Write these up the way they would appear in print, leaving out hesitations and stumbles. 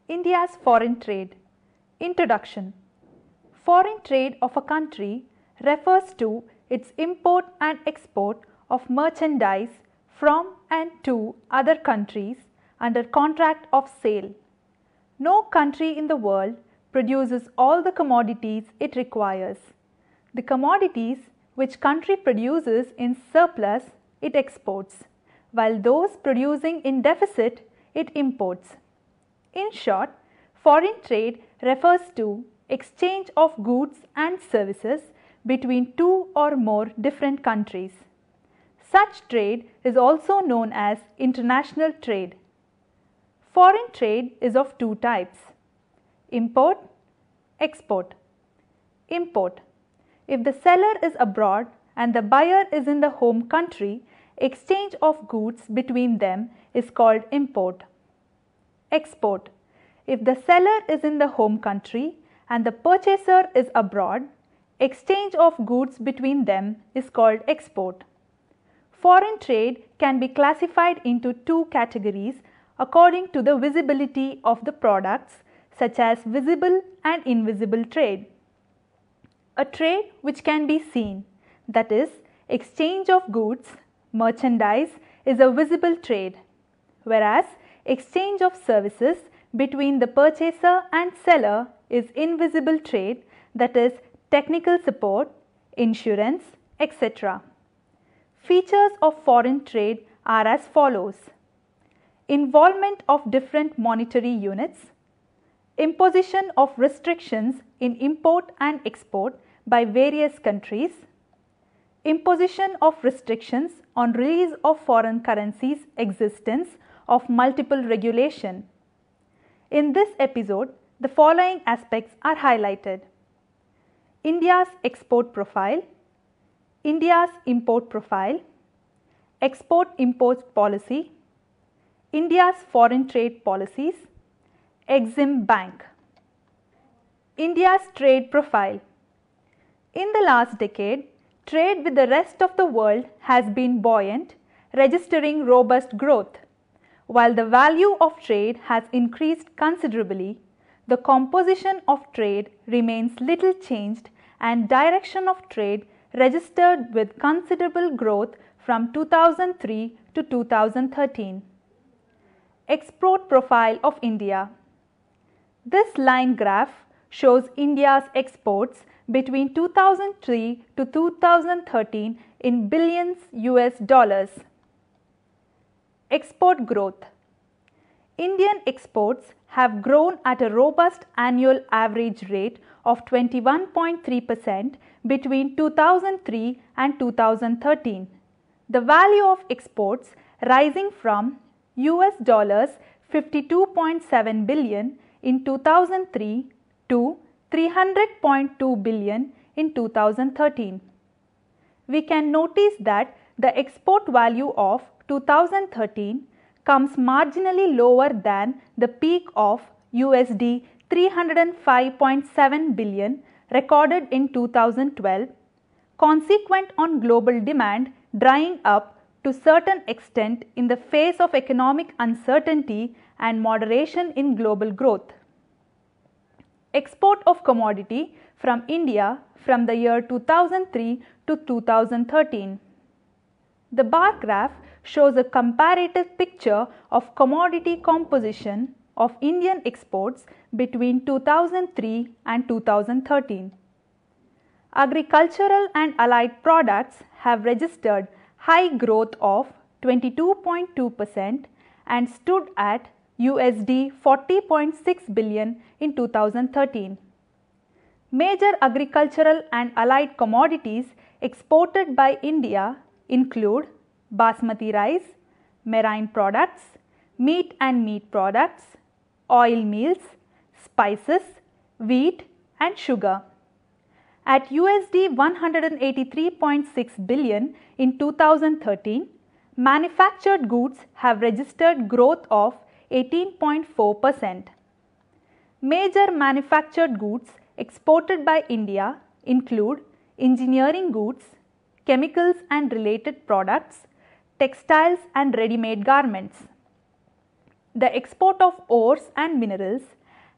India's foreign trade. Introduction. Foreign trade of a country refers to its import and export of merchandise from and to other countries under contract of sale. No country in the world produces all the commodities it requires. The commodities which country produces in surplus it exports, while those producing in deficit it imports. In short, foreign trade refers to exchange of goods and services between two or more different countries. Such trade is also known as international trade. Foreign trade is of two types: import, export. Import. If the seller is abroad and the buyer is in the home country, exchange of goods between them is called import. Export. If the seller is in the home country and the purchaser is abroad, exchange of goods between them is called export. Foreign trade can be classified into two categories according to the visibility of the products, such as visible and invisible trade. A trade which can be seen, that is, exchange of goods, merchandise, is a visible trade, whereas exchange of services between the purchaser and seller is invisible trade, that is, technical support, insurance, etc. Features of foreign trade are as follows: involvement of different monetary units, imposition of restrictions in import and export by various countries, imposition of restrictions on release of foreign currencies, existence of multiple regulation. In this episode, the following aspects are highlighted: India's export profile, India's import profile, export-import policy, India's foreign trade policies, Exim Bank. India's trade profile. In the last decade, trade with the rest of the world has been buoyant, registering robust growth. While the value of trade has increased considerably, the composition of trade remains little changed and direction of trade registered with considerable growth from 2003 to 2013. Export profile of India. This line graph shows India's exports between 2003 to 2013 in billions US dollars. Export growth. Indian exports have grown at a robust annual average rate of 21.3% between 2003 and 2013. The value of exports rising from US dollars 52.7 billion in 2003 to 300.2 billion in 2013. We can notice that the export value of 2013 comes marginally lower than the peak of USD 305.7 billion recorded in 2012, consequent on global demand drying up to certain extent in the face of economic uncertainty and moderation in global growth. Export of commodity from India from the year 2003 to 2013. The bar graph shows a comparative picture of commodity composition of Indian exports between 2003 and 2013. Agricultural and allied products have registered high growth of 22.2% and stood at USD 40.6 billion in 2013. Major agricultural and allied commodities exported by India include basmati rice, marine products, meat and meat products, oil meals, spices, wheat and sugar. At USD 183.6 billion in 2013, manufactured goods have registered growth of 18.4%. Major manufactured goods exported by India include engineering goods, chemicals and related products, textiles and ready-made garments. the export of ores and minerals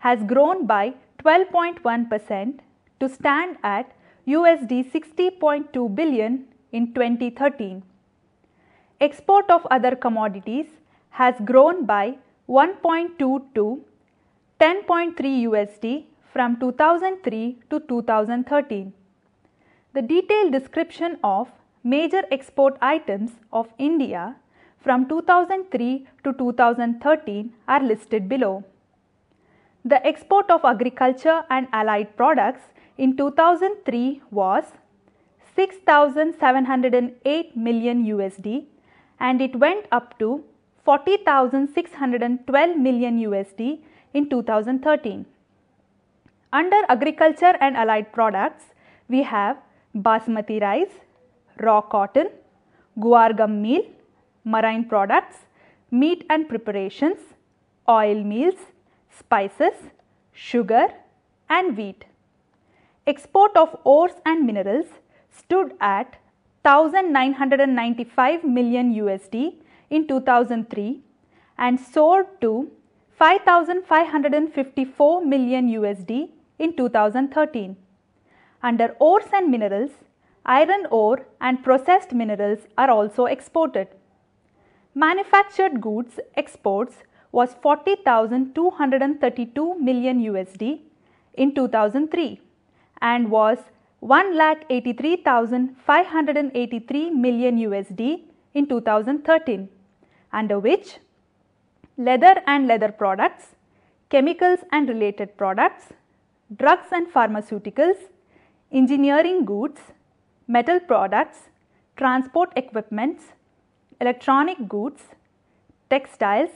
has grown by 12.1% to stand at USD 60.2 billion in 2013. Export of other commodities has grown by 1.2 to 10.3 USD from 2003 to 2013. The detailed description of major export items of India from 2003 to 2013 are listed below. The export of agriculture and allied products in 2003 was 6,708 million USD and it went up to 40,612 million USD in 2013. Under agriculture and allied products, we have basmati rice, raw cotton, guar gum meal, marine products, meat and preparations, oil meals, spices, sugar and wheat. Export of ores and minerals stood at 1,995 million USD in 2003 and soared to 5,554 million USD in 2013. Under ores and minerals, iron ore and processed minerals are also exported. Manufactured goods exports was 40,232 million USD in 2003 and was 1,83,583 million USD in 2013, under which leather and leather products, chemicals and related products, drugs and pharmaceuticals, engineering goods, metal products, transport equipments, electronic goods, textiles,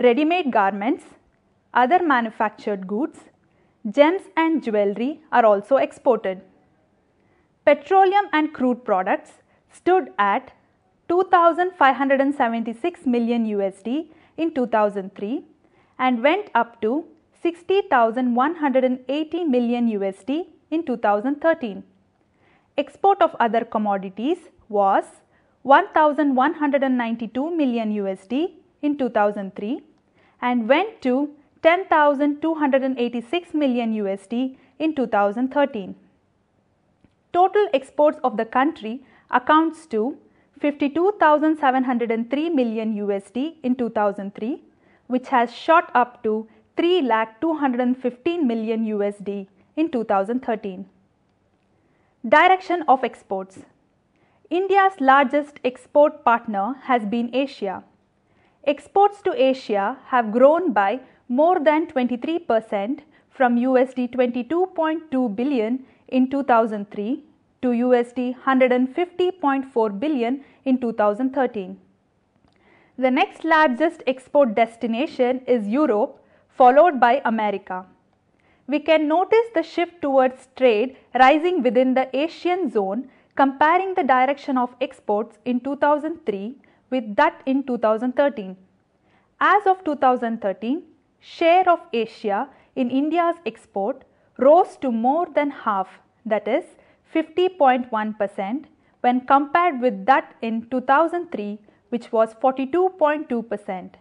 ready-made garments, other manufactured goods, gems and jewelry are also exported. Petroleum and crude products stood at 2,576 million USD in 2003 and went up to 60,180 million USD in 2013. Export of other commodities was 1,192 million USD in 2003 and went to 10,286 million USD in 2013. Total exports of the country amounts to 52,703 million USD in 2003, which has shot up to 3,215 million USD in 2013. Direction of exports. India's largest export partner has been Asia. Exports to Asia have grown by more than 23% from USD 22.2 billion in 2003 to USD 150.4 billion in 2013. The next largest export destination is Europe, followed by America. We can notice the shift towards trade rising within the Asian zone, comparing the direction of exports in 2003 with that in 2013. As of 2013, share of Asia in India's export rose to more than half, that is 50.1%, when compared with that in 2003, which was 42.2%.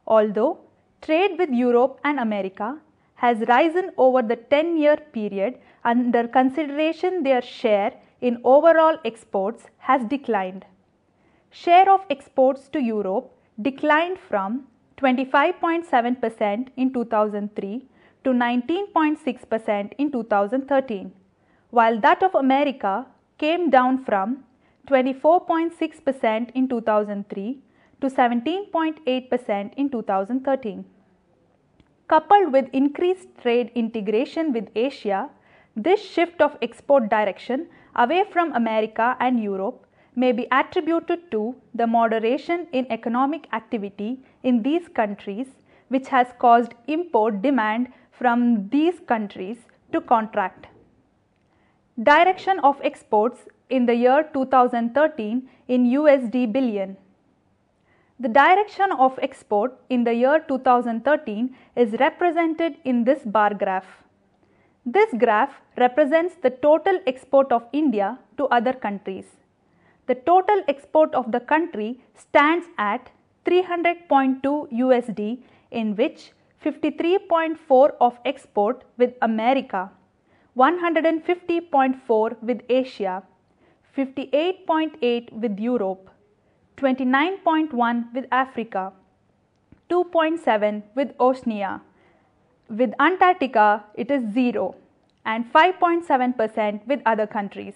Although trade with Europe and America has risen over the 10-year period, under consideration their share in overall exports has declined. Share of exports to Europe declined from 25.7% in 2003 to 19.6% in 2013, while that of America came down from 24.6% in 2003 to 17.8% in 2013. Coupled with increased trade integration with Asia, this shift of export direction away from America and Europe may be attributed to the moderation in economic activity in these countries, which has caused import demand from these countries to contract. Direction of exports in the year 2013 in USD billion. The direction of export in the year 2013 is represented in this bar graph. This graph represents the total export of India to other countries. The total export of the country stands at 300.2 USD in which 53.4 of export with America, 150.4 with Asia, 58.8 with Europe, 29.1 with Africa, 2.7 with Oceania. With Antarctica it is 0 and 5.7% with other countries.